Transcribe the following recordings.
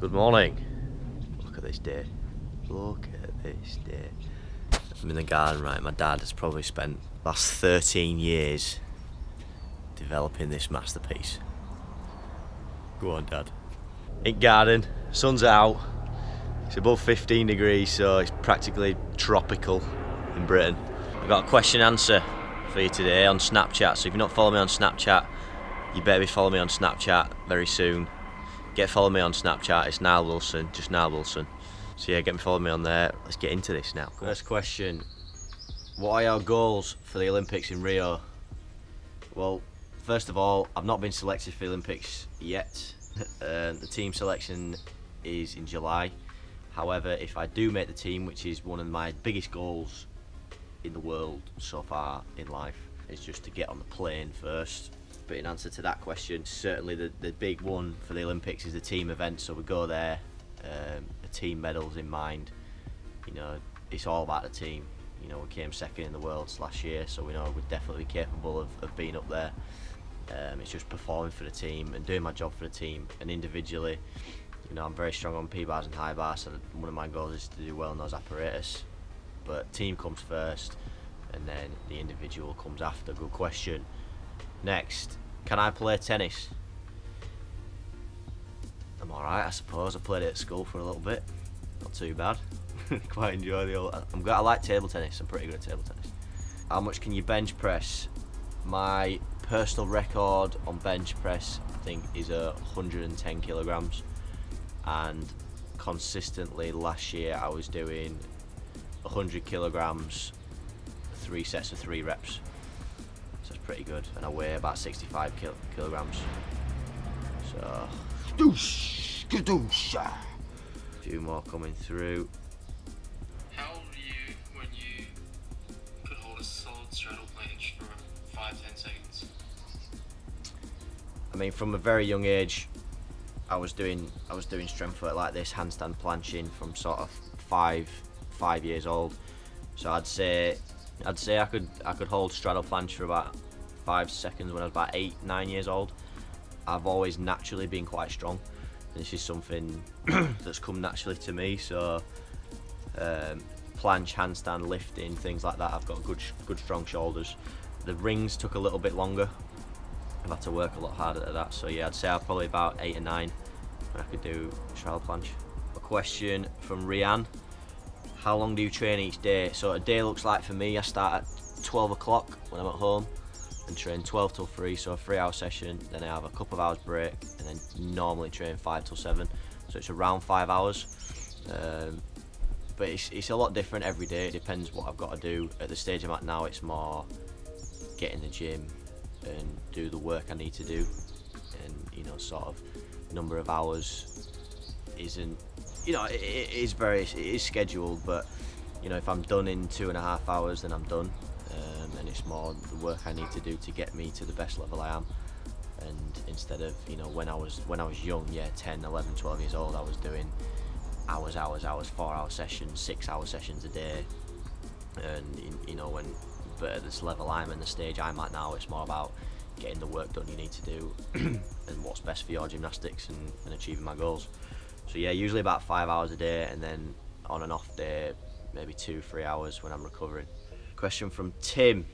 Good morning. Look at this day. Look at this day. I'm in the garden, right? My dad has probably spent the last 13 years developing this masterpiece. Go on, Dad. In garden, sun's out. It's above 15 degrees, so it's practically tropical in Britain. I've got a question and answer for you today on Snapchat. So if you're not following me on Snapchat, you better be following me on Snapchat very soon. Follow me on Snapchat. It's Niall Wilson, just Niall Wilson. So yeah, follow me on there. Let's get into this now. First question: what are your goals for the Olympics in Rio? Well, first of all, I've not been selected for the Olympics yet. The team selection is in July. However, if I do make the team, which is one of my biggest goals in the world so far in life, is just to get on the plane first. But in answer to that question, certainly the big one for the Olympics is the team event. So we go there, the team medals in mind. You know, it's all about the team. You know, we came second in the world last year, so we know we're definitely capable of being up there. It's just performing for the team and doing my job for the team. And individually, you know, I'm very strong on P-bars and high bars, so one of my goals is to do well on those apparatus. But team comes first, and then the individual comes after. Good question. Next, can I play tennis? I'm alright, I suppose. I played it at school for a little bit. Not too bad. Quite enjoy the old... I like table tennis. I'm pretty good at table tennis. How much can you bench press? My personal record on bench press, I think, is 110 kilograms. And consistently last year I was doing 100 kilograms, 3 sets of 3 reps. So it's pretty good, and I weigh about 65 kilograms. So a few more coming through. How old were you when you could hold a solid straddle planche for 5-10 seconds? I mean, from a very young age, I was doing strength work like this, handstand planching, from sort of five years old. So I'd say I could hold straddle planche for about 5 seconds when I was about 8-9 years old. I've always naturally been quite strong. This is something that's come naturally to me. So planche, handstand, lifting, things like that. I've got good strong shoulders. The rings took a little bit longer. I've had to work a lot harder at that. So yeah, I'd say I'm probably about 8 or 9 when I could do straddle planche. A question from Rianne: how long do you train each day? So a day looks like for me, I start at 12 o'clock when I'm at home and train 12 till 3, so a 3-hour session. Then I have a couple of hours break and then normally train 5 till 7. So it's around 5 hours. But it's a lot different every day. It depends what I've got to do. At the stage I'm at now, it's more get in the gym and do the work I need to do. And, you know, sort of number of hours isn't, you know, it is scheduled, but you know, if I'm done in 2.5 hours, then I'm done. And it's more the work I need to do to get me to the best level I am. And instead of, you know, when I was young, 10, 11, 12 years old, I was doing hours, 4-hour sessions, 6-hour sessions a day. And you know, but at this level I'm in, the stage I'm at now, it's more about getting the work done you need to do and what's best for your gymnastics and achieving my goals. So yeah, usually about 5 hours a day, and then on an off day, maybe 2-3 hours when I'm recovering. Question from Tim: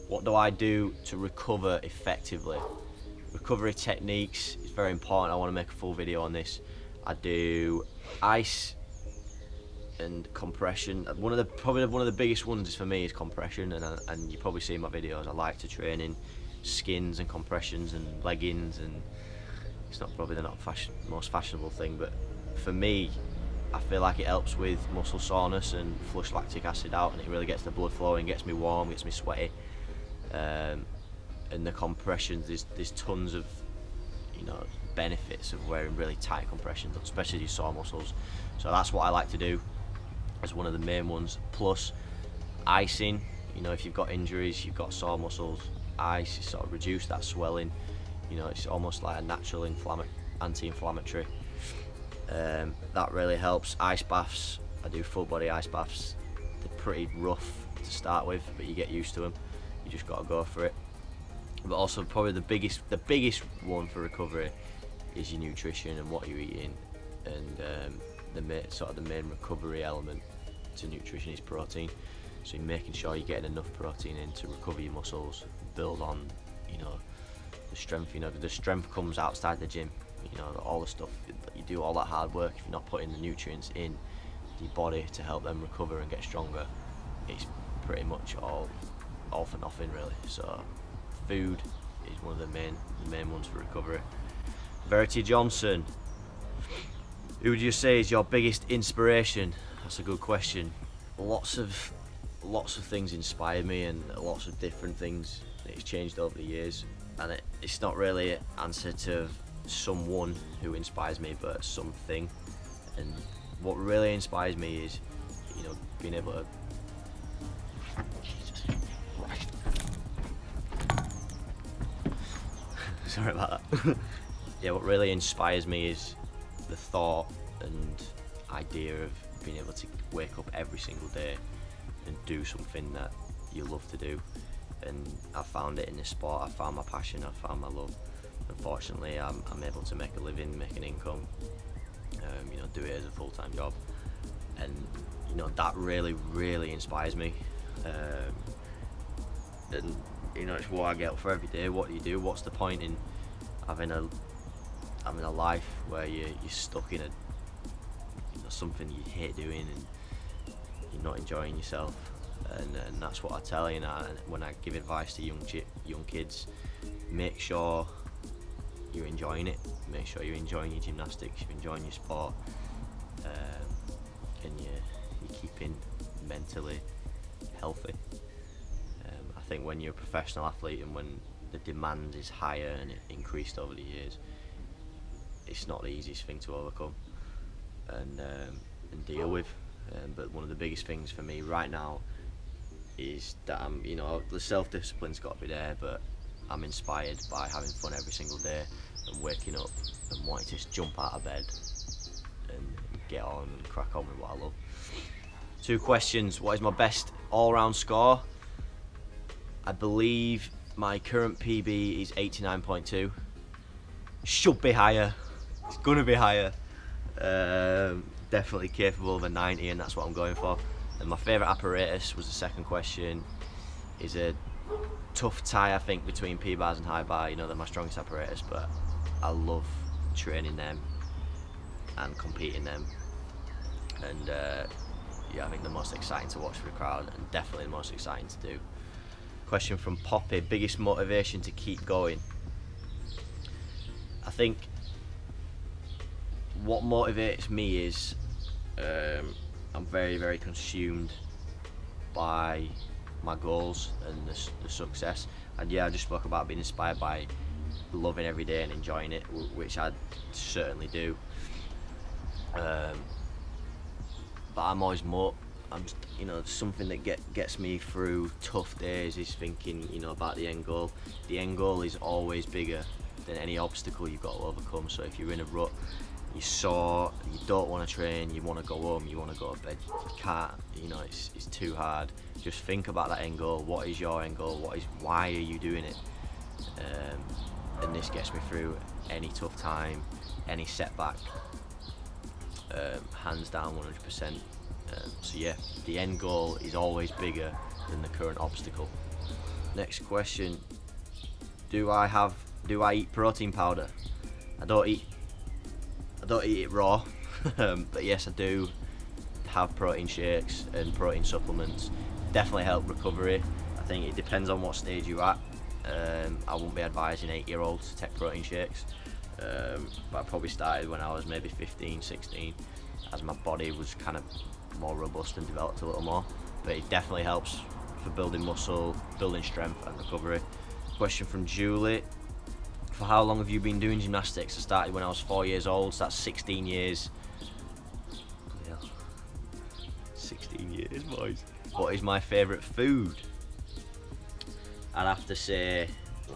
what do I do to recover effectively? Recovery techniques is very important. I want to make a full video on this. I do ice and compression. Probably one of the biggest ones for me is compression, and you probably see in my videos I like to train in skins and compressions and leggings, and it's not probably the most fashionable thing, but for me, I feel like it helps with muscle soreness and flush lactic acid out, and it really gets the blood flowing, gets me warm, gets me sweaty. And the compressions, there's tons of, you know, benefits of wearing really tight compressions, especially your sore muscles. So that's what I like to do as one of the main ones. Plus icing, you know, if you've got injuries, you've got sore muscles, ice sort of reduce that swelling. You know, it's almost like a natural anti-inflammatory. That really helps. Ice baths, I do full body ice baths. They're pretty rough to start with, but you get used to them. You just got to go for it. But also probably the biggest one for recovery is your nutrition and what you're eating. and sort of the main recovery element to nutrition is protein. So you're making sure you're getting enough protein in to recover your muscles, build on, you know, the strength. You know, the strength comes outside the gym. You know, all the stuff you do, all that hard work. If you're not putting the nutrients in your body to help them recover and get stronger, it's pretty much all for nothing, really. So food is one of the main ones for recovery. Verity Johnson, who would you say is your biggest inspiration? That's a good question. Lots of things inspire me, and lots of different things. It's changed over the years, and it's not really an answer to someone who inspires me, but something. And what really inspires me is, you know, being able to. Jesus Christ. Sorry about that. Yeah, what really inspires me is the thought and idea of being able to wake up every single day and do something that you love to do. And I found it in this sport. I found my passion. I found my love. Unfortunately, I'm able to make a living, make an income, you know, do it as a full-time job, and you know that really inspires me. And you know, it's what I get up for every day. What do you do? What's the point in having a life where you're stuck in something you hate doing and you're not enjoying yourself? And that's what I tell you now. And when I give advice to young kids, make sure you're enjoying it. Make sure you're enjoying your gymnastics, you're enjoying your sport, and you're keeping mentally healthy. I think when you're a professional athlete and when the demand is higher and it increased over the years, it's not the easiest thing to overcome and deal with. But one of the biggest things for me right now is that you know, the self-discipline's got to be there, but I'm inspired by having fun every single day and waking up and wanting to just jump out of bed and get on and crack on with what I love. 2 questions. What is my best all-round score? I believe my current PB is 89.2. Should be higher. It's gonna be higher. Definitely capable of a 90, and that's what I'm going for. And my favourite apparatus was the second question. Is a tough tie, I think, between P-bars and high bar. You know, they're my strongest apparatus, but I love training them and competing them. And yeah, I think the most exciting to watch for the crowd, and definitely the most exciting to do. Question from Poppy: biggest motivation to keep going? I think what motivates me is I'm very consumed by my goals and the success. And yeah, I just spoke about being inspired by loving every day and enjoying it, which I certainly do. But I'm always you know, something that gets me through tough days is thinking, you know, about the end goal. The end goal is always bigger than any obstacle you've got to overcome. So if you're in a rut, you're sore, you don't want to train, you want to go home, you want to go to bed, you can't, you know, it's too hard. Just think about that end goal. What is your end goal? Why are you doing it? And this gets me through any tough time, any setback, hands down 100%. So yeah, the end goal is always bigger than the current obstacle. Next question: do I eat protein powder? I don't eat it raw, but yes, I do have protein shakes and protein supplements. Definitely help recovery. I think it depends on what stage you're at. I wouldn't be advising 8-year-olds to take protein shakes, but I probably started when I was maybe 15, 16, as my body was kind of more robust and developed a little more. But it definitely helps for building muscle, building strength and recovery. Question from Julie: for how long have you been doing gymnastics? I started when I was 4 years old, so that's 16 years. Yeah. 16 years, boys. What is my favourite food? I'd have to say,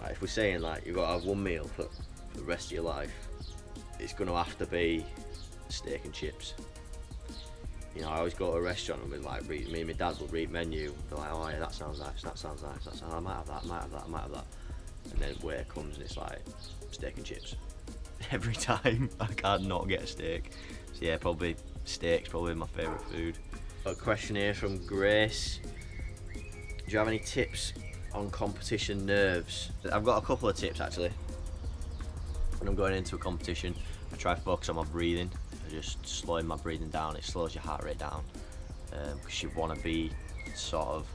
like, if we're saying like you've got to have one meal for the rest of your life, it's going to have to be steak and chips. You know, I always go to a restaurant and me and my dad will read menu, be like, oh yeah, that sounds nice, I might have that. And then waiter comes and it's like, steak and chips. every time. I can't not get a steak. So yeah, probably steak's probably my favourite food. Got a question here from Grace. Do you have any tips on competition nerves? I've got a couple of tips actually. When I'm going into a competition, I try to focus on my breathing. I just slowing my breathing down. It slows your heart rate down because you want to be sort of,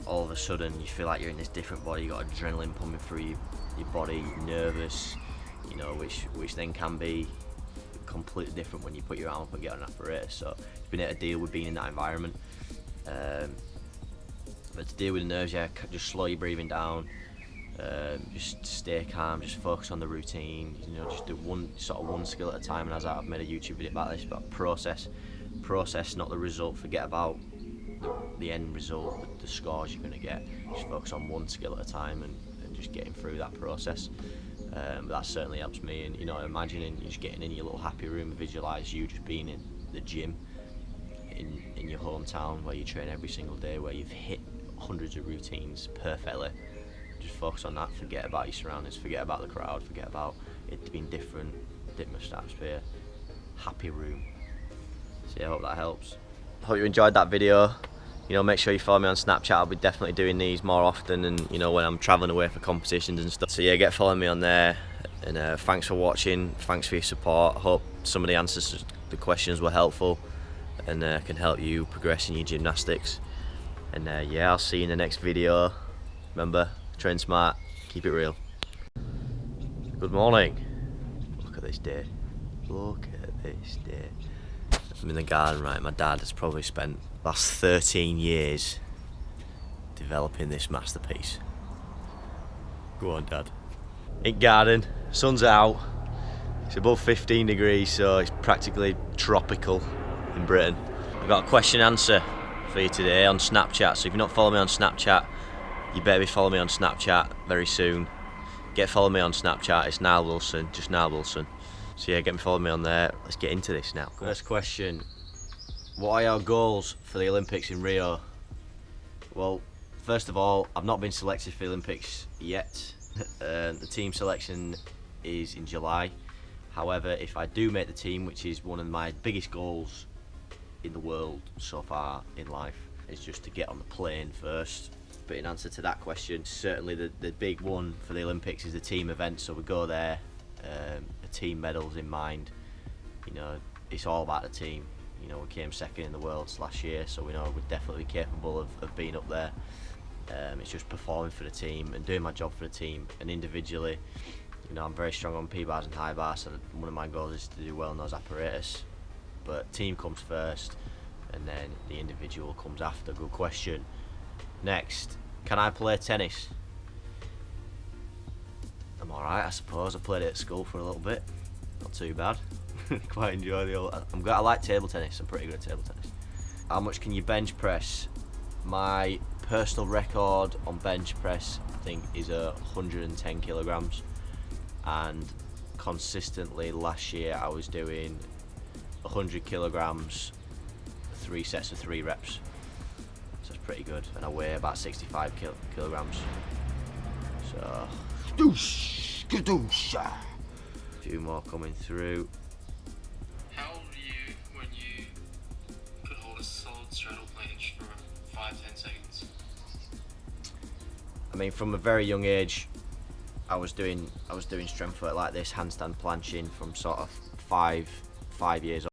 all of a sudden you feel like you're in this different body. You got adrenaline pumping through your body. You're nervous, you know, which then can be completely different when you put your arm up and get on an apparatus. So you've been able to deal with being in that environment. But to deal with the nerves, yeah, just slow your breathing down. Just stay calm, just focus on the routine, you know, just do one skill at a time. And as I've made a YouTube video about this, but process, not the result. Forget about the end result, the scores you're going to get. Just focus on one skill at a time and just getting through that process. That certainly helps me. And you know, imagining you just getting in your little happy room, visualize you just being in the gym in your hometown where you train every single day, where you've hit hundreds of routines perfectly. Just focus on that, forget about your surroundings, forget about the crowd, forget about it being different, different atmosphere, happy room. So yeah, I hope that helps. Hope you enjoyed that video. You know, make sure you follow me on Snapchat. I'll be definitely doing these more often, and you know, when I'm traveling away for competitions and stuff. So yeah, get following me on there, and thanks for watching, thanks for your support. Hope some of the answers to the questions were helpful and can help you progress in your gymnastics. And yeah, I'll see you in the next video. Remember, train smart, keep it real. Good morning. Look at this day. Look at this day. I'm in the garden, right? My dad has probably spent the last 13 years developing this masterpiece. Go on, Dad. In garden, sun's out. It's above 15 degrees, so it's practically tropical in Britain. I've got a question and answer for you today on Snapchat. So if you're not following me on Snapchat, you better be following me on Snapchat very soon. Follow me on Snapchat, it's Niall Wilson, just Niall Wilson. So yeah, follow me on there. Let's get into this now. First question, what are your goals for the Olympics in Rio? Well, first of all, I've not been selected for the Olympics yet. The team selection is in July. However, if I do make the team, which is one of my biggest goals in the world so far in life, is just to get on the plane first. But in answer to that question, certainly the big one for the Olympics is the team event. So we go there, the team medals in mind. You know, it's all about the team. You know, we came second in the world last year, so we know we're definitely capable of being up there. It's just performing for the team and doing my job for the team. And individually, you know, I'm very strong on P-bars and high bars, so one of my goals is to do well in those apparatus. But team comes first, and then the individual comes after. Good question. Next, can I play tennis? I'm alright, I suppose. I played it at school for a little bit. Not too bad. Quite enjoy the old... I like table tennis. I'm pretty good at table tennis. How much can you bench press? My personal record on bench press, I think, is 110 kilograms. And consistently last year I was doing 100 kilograms, 3 sets of 3 reps. So it's pretty good, and I weigh about 65 kilograms. So a few more coming through. How old are you when you could hold a solid straddle planche for 5-10 seconds? I mean, from a very young age, I was doing strength work like this, handstand planching, from sort of five years old.